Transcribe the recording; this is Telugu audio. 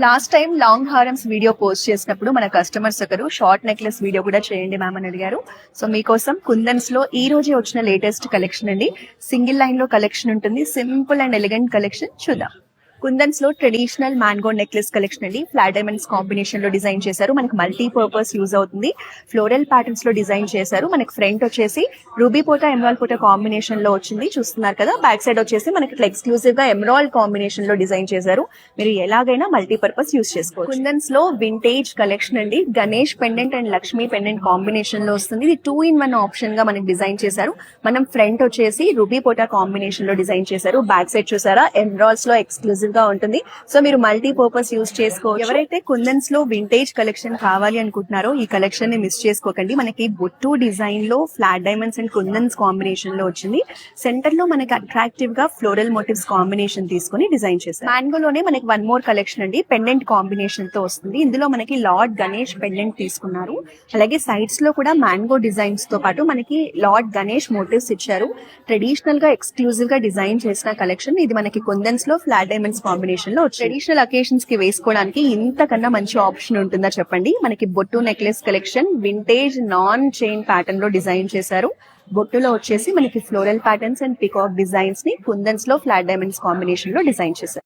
లాస్ట్ టైం లాంగ్ హారమ్స్ వీడియో పోస్ట్ చేసినప్పుడు మన కస్టమర్స్ ఒకరు షార్ట్ నెక్లెస్ వీడియో కూడా చేయండి మ్యామ్ అని అడిగారు. సో మీకోసం కుందన్స్ లో ఈ రోజే వచ్చిన లేటెస్ట్ కలెక్షన్ అండి. సింగిల్ లైన్ లో కలెక్షన్ ఉంటుంది. సింపుల్ అండ్ ఎలిగెంట్ కలెక్షన్ చూద్దాం. కుందన్స్ లో ట్రెడిషనల్ మ్యాంగో నెక్లెస్ కలెక్షన్ అండి. ఫ్లాట్ డైమండ్స్ కాంబినేషన్ లో డిజైన్ చేశారు. మనకి మల్టీ పర్పస్ యూజ్ అవుతుంది. ఫ్లోరల్ ప్యాటర్న్స్ లో డిజైన్ చేశారు. మనకి ఫ్రంట్ వచ్చేసి రూబీ పోటా ఎమరాల్డ్ పోటా కాంబినేషన్ లో వచ్చింది, చూస్తున్నారు కదా. బ్యాక్ సైడ్ వచ్చేసి మనకి ఇట్లా ఎక్స్క్లూజివ్ గా ఎమరాల్డ్ కాంబినేషన్ లో డిజైన్ చేశారు. మీరు ఎలాగైనా మల్టీ పర్పస్ యూజ్ చేసుకోవచ్చు. కుందన్స్ లో వింటేజ్ కలెక్షన్ అండి. Ganesh pendant and Lakshmi pendant combination లో వస్తుంది. ఇది 2-in-1 ఆప్షన్ గా మనకి డిజైన్ చేశారు. మనం ఫ్రంట్ వచ్చేసి రూబీ పోటా కాంబినేషన్ లో డిజైన్ చేశారు. బ్యాక్ సైడ్ చూసారా ఎమరాల్డ్స్ లో ఎక్స్క్లూజివ్ గా ఉంటుంది. సో మీరు మల్టీ పర్పస్ యూజ్ చేసుకోవచ్చు. ఎవరైతే కుందన్స్ లో వింటేజ్ కలెక్షన్ కావాలి అనుకుంటున్నారో ఈ కలెక్షన్ ని మిస్ చేసుకోకండి. మనకి బొట్టు డిజైన్ లో flat diamonds and kundans combination లో వచ్చింది. సెంటర్ లో మనకి అట్రాక్టివ్ గా ఫ్లోరల్ మోటివ్స్ కాంబినేషన్ తీసుకుని డిజైన్ చేశారు. మ్యాంగోలోనే మనకి వన్ మోర్ కలెక్షన్ అండి. పెండెంట్ కాంబినేషన్ తో వస్తుంది. ఇందులో మనకి లార్డ్ గణేష్ పెండెంట్ తీసుకున్నారు. అలాగే సైడ్స్ లో కూడా మ్యాంగో డిజైన్స్ తో పాటు మనకి లార్డ్ గణేష్ మోటివ్స్ ఇచ్చారు. ట్రెడిషనల్ గా ఎక్స్క్లూజివ్ గా డిజైన్ చేసిన కలెక్షన్ ఇది. మనకి కుందన్స్ లో ఫ్లాట్ డైమండ్స్ కాంబినేషన్ లో ట్రెడిషనల్ అకేషన్స్ కి వేసుకోవడానికి ఇంతకన్నా మంచి ఆప్షన్ ఉంటుందా చెప్పండి. మనకి బొట్టు necklace collection vintage non chain pattern లో డిజైన్ చేశారు. బొట్టులో వచ్చేసి మనకి floral patterns and peacock designs ని కుందన్స్ లో ఫ్లాట్ డైమండ్స్ కాంబినేషన్ లో డిజైన్ చేశారు.